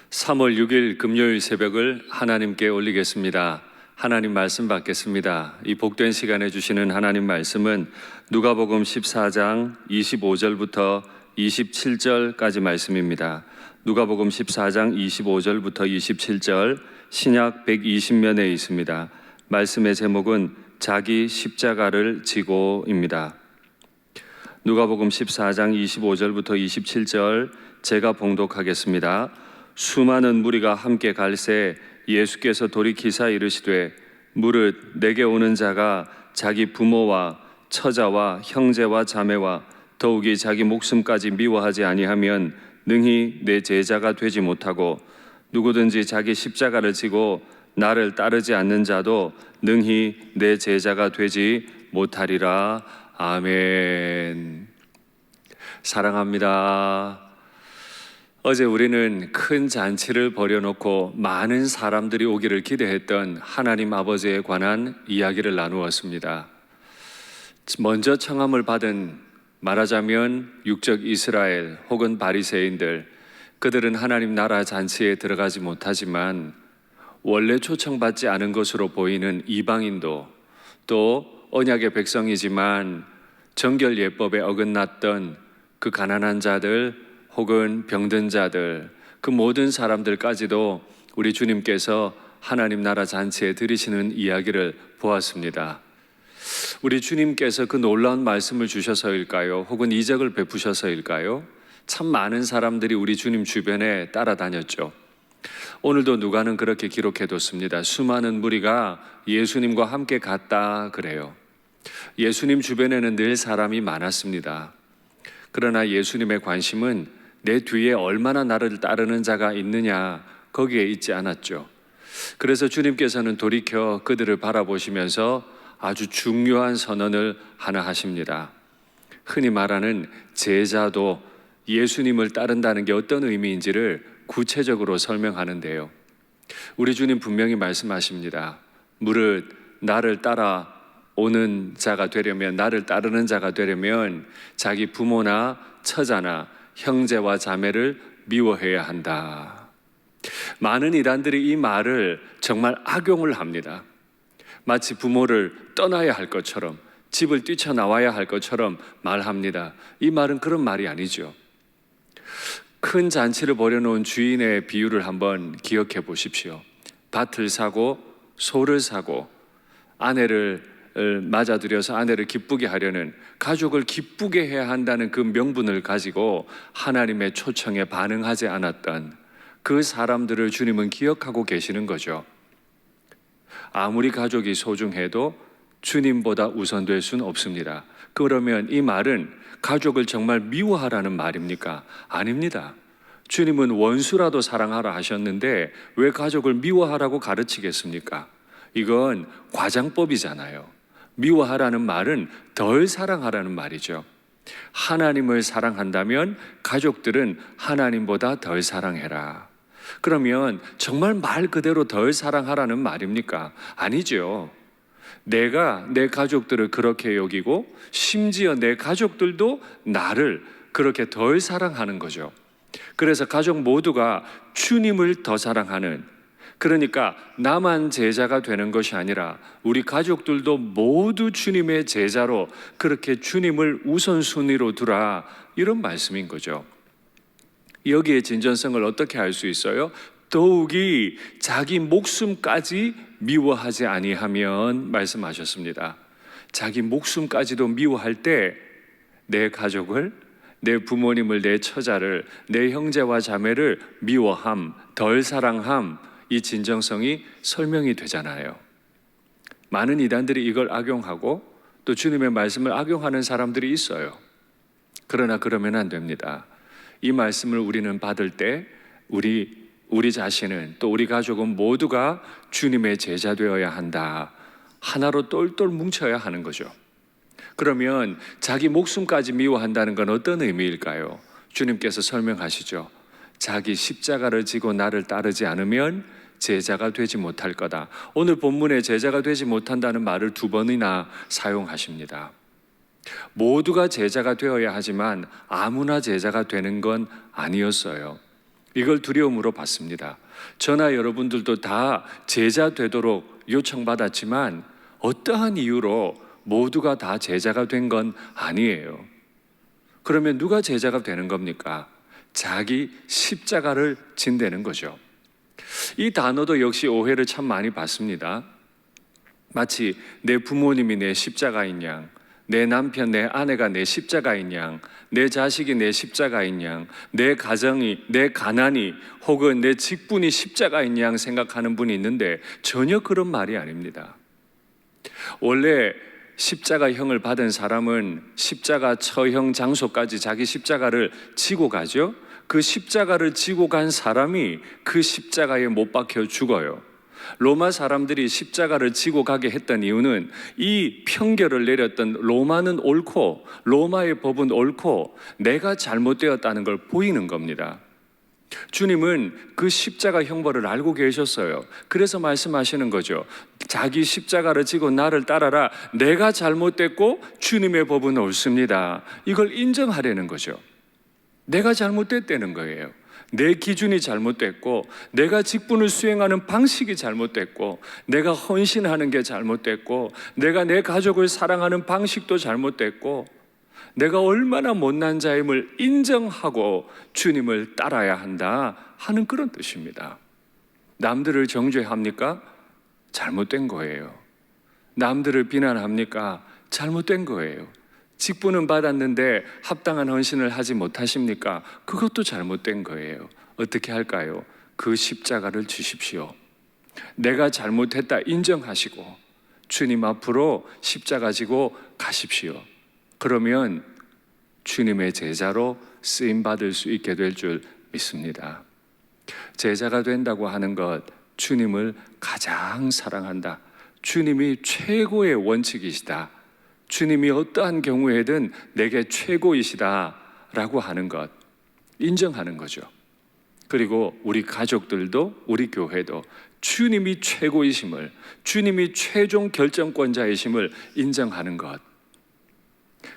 3월 6일 금요일 새벽을 하나님께 올리겠습니다. 하나님 말씀 받겠습니다. 이 복된 시간에 주시는 하나님 말씀은 누가복음 14장 25절부터 27절까지 말씀입니다. 누가복음 14장 25절부터 27절 신약 120면에 있습니다. 말씀의 제목은 자기 십자가를 지고입니다. 누가복음 14장 25절부터 27절 제가 봉독하겠습니다. 수많은 무리가 함께 갈새 예수께서 돌이키사 이르시되 무릇 내게 오는 자가 자기 부모와 처자와 형제와 자매와 더욱이 자기 목숨까지 미워하지 아니하면 능히 내 제자가 되지 못하고 누구든지 자기 십자가를 지고 나를 따르지 않는 자도 능히 내 제자가 되지 못하리라. 아멘. 사랑합니다. 어제 우리는 큰 잔치를 벌여놓고 많은 사람들이 오기를 기대했던 하나님 아버지에 관한 이야기를 나누었습니다. 먼저 청함을 받은 말하자면 육적 이스라엘 혹은 바리새인들, 그들은 하나님 나라 잔치에 들어가지 못하지만 원래 초청받지 않은 것으로 보이는 이방인도 또 언약의 백성이지만 정결 예법에 어긋났던 그 가난한 자들 혹은 병든 자들, 그 모든 사람들까지도 우리 주님께서 하나님 나라 잔치에 들이시는 이야기를 보았습니다. 우리 주님께서 그 놀라운 말씀을 주셔서일까요? 혹은 이적을 베푸셔서일까요? 참 많은 사람들이 우리 주님 주변에 따라다녔죠. 오늘도 누가는 그렇게 기록해뒀습니다. 수많은 무리가 예수님과 함께 갔다 그래요. 예수님 주변에는 늘 사람이 많았습니다. 그러나 예수님의 관심은 내 뒤에 얼마나 나를 따르는 자가 있느냐, 거기에 있지 않았죠. 그래서 주님께서는 돌이켜 그들을 바라보시면서 아주 중요한 선언을 하나 하십니다. 흔히 말하는 제자도 예수님을 따른다는 게 어떤 의미인지를 구체적으로 설명하는데요. 우리 주님 분명히 말씀하십니다. 무릇 나를 따라오는 자가 되려면, 나를 따르는 자가 되려면 자기 부모나 처자나 형제와 자매를 미워해야 한다. 많은 이단들이 이 말을 정말 악용을 합니다. 마치 부모를 떠나야 할 것처럼, 집을 뛰쳐나와야 할 것처럼 말합니다. 이 말은 그런 말이 아니죠. 큰 잔치를 벌여놓은 주인의 비유를 한번 기억해 보십시오. 밭을 사고 소를 사고 아내를 맞아들여서 아내를 기쁘게 하려는, 가족을 기쁘게 해야 한다는 그 명분을 가지고 하나님의 초청에 반응하지 않았던 그 사람들을 주님은 기억하고 계시는 거죠. 아무리 가족이 소중해도 주님보다 우선될 수는 없습니다. 그러면 이 말은 가족을 정말 미워하라는 말입니까? 아닙니다. 주님은 원수라도 사랑하라 하셨는데 왜 가족을 미워하라고 가르치겠습니까? 이건 과장법이잖아요. 미워하라는 말은 덜 사랑하라는 말이죠. 하나님을 사랑한다면 가족들은 하나님보다 덜 사랑해라. 그러면 정말 말 그대로 덜 사랑하라는 말입니까? 아니죠. 내가 내 가족들을 그렇게 여기고 심지어 내 가족들도 나를 그렇게 덜 사랑하는 거죠. 그래서 가족 모두가 주님을 더 사랑하는, 그러니까 나만 제자가 되는 것이 아니라 우리 가족들도 모두 주님의 제자로 그렇게 주님을 우선순위로 두라, 이런 말씀인 거죠. 여기에 진전성을 어떻게 알 수 있어요? 더욱이 자기 목숨까지 미워하지 아니하면 말씀하셨습니다. 자기 목숨까지도 미워할 때 내 가족을, 내 부모님을, 내 처자를, 내 형제와 자매를 미워함, 덜 사랑함, 이 진정성이 설명이 되잖아요. 많은 이단들이 이걸 악용하고 또 주님의 말씀을 악용하는 사람들이 있어요. 그러나 그러면 안 됩니다. 이 말씀을 우리는 받을 때 우리 자신은, 또 우리 가족은 모두가 주님의 제자 되어야 한다. 하나로 똘똘 뭉쳐야 하는 거죠. 그러면 자기 목숨까지 미워한다는 건 어떤 의미일까요? 주님께서 설명하시죠. 자기 십자가를 지고 나를 따르지 않으면 제자가 되지 못할 거다. 오늘 본문에 제자가 되지 못한다는 말을 2번이나 사용하십니다. 모두가 제자가 되어야 하지만 아무나 제자가 되는 건 아니었어요. 이걸 두려움으로 받습니다. 저나 여러분들도 다 제자 되도록 요청받았지만 어떠한 이유로 모두가 다 제자가 된 건 아니에요. 그러면 누가 제자가 되는 겁니까? 자기 십자가를 진대는 거죠. 이 단어도 역시 오해를 참 많이 받습니다. 마치 내 부모님이 내 십자가인 양, 내 남편, 내 아내가 내 십자가인 양, 내 자식이 내 십자가인 양, 내 가정이, 내 가난이 혹은 내 직분이 십자가인 양 생각하는 분이 있는데 전혀 그런 말이 아닙니다. 원래 십자가형을 받은 사람은 십자가 처형 장소까지 자기 십자가를 지고 가죠. 그 십자가를 지고 간 사람이 그 십자가에 못 박혀 죽어요. 로마 사람들이 십자가를 지고 가게 했던 이유는 이 편결을 내렸던 로마는 옳고 로마의 법은 옳고 내가 잘못되었다는 걸 보이는 겁니다. 주님은 그 십자가 형벌을 알고 계셨어요. 그래서 말씀하시는 거죠. 자기 십자가를 지고 나를 따라라. 내가 잘못됐고 주님의 법은 옳습니다. 이걸 인정하려는 거죠. 내가 잘못됐다는 거예요. 내 기준이 잘못됐고 내가 직분을 수행하는 방식이 잘못됐고 내가 헌신하는 게 잘못됐고 내가 내 가족을 사랑하는 방식도 잘못됐고 내가 얼마나 못난 자임을 인정하고 주님을 따라야 한다 하는 그런 뜻입니다. 남들을 정죄합니까? 잘못된 거예요. 남들을 비난합니까? 잘못된 거예요. 직분은 받았는데 합당한 헌신을 하지 못하십니까? 그것도 잘못된 거예요. 어떻게 할까요? 그 십자가를 주십시오. 내가 잘못했다 인정하시고 주님 앞으로 십자가 지고 가십시오. 그러면 주님의 제자로 쓰임받을 수 있게 될 줄 믿습니다. 제자가 된다고 하는 것, 주님을 가장 사랑한다. 주님이 최고의 원칙이시다. 주님이 어떠한 경우에든 내게 최고이시다라고 하는 것, 인정하는 거죠. 그리고 우리 가족들도 우리 교회도 주님이 최고이심을, 주님이 최종 결정권자이심을 인정하는 것,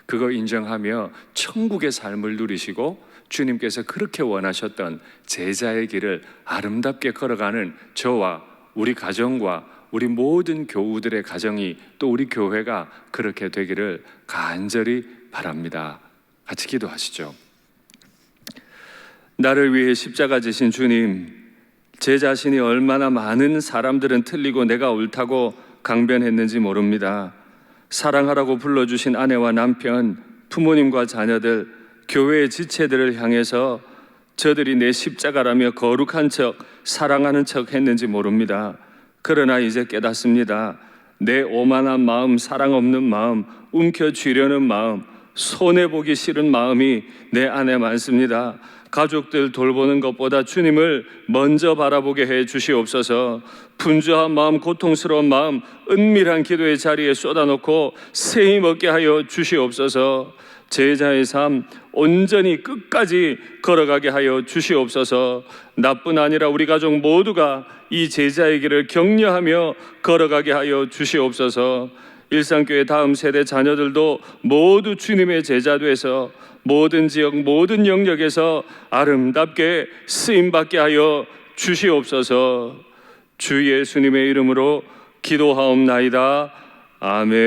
그거 인정하며 천국의 삶을 누리시고 주님께서 그렇게 원하셨던 제자의 길을 아름답게 걸어가는 저와 우리 가정과 우리 모든 교우들의 가정이 또 우리 교회가 그렇게 되기를 간절히 바랍니다. 같이 기도하시죠. 나를 위해 십자가 지신 주님, 제 자신이 얼마나 많은 사람들은 틀리고 내가 옳다고 강변했는지 모릅니다. 사랑하라고 불러주신 아내와 남편, 부모님과 자녀들, 교회의 지체들을 향해서 저들이 내 십자가라며 거룩한 척, 사랑하는 척 했는지 모릅니다. 그러나 이제 깨닫습니다. 내 오만한 마음, 사랑 없는 마음, 움켜쥐려는 마음, 손해보기 싫은 마음이 내 안에 많습니다. 가족들 돌보는 것보다 주님을 먼저 바라보게 해 주시옵소서. 분주한 마음, 고통스러운 마음, 은밀한 기도의 자리에 쏟아놓고 세임 얻게 하여 주시옵소서. 제자의 삶 온전히 끝까지 걸어가게 하여 주시옵소서. 나뿐 아니라 우리 가족 모두가 이 제자의 길을 격려하며 걸어가게 하여 주시옵소서. 일상교회 다음 세대 자녀들도 모두 주님의 제자 돼서 모든 지역 모든 영역에서 아름답게 쓰임받게 하여 주시옵소서. 주 예수님의 이름으로 기도하옵나이다. 아멘.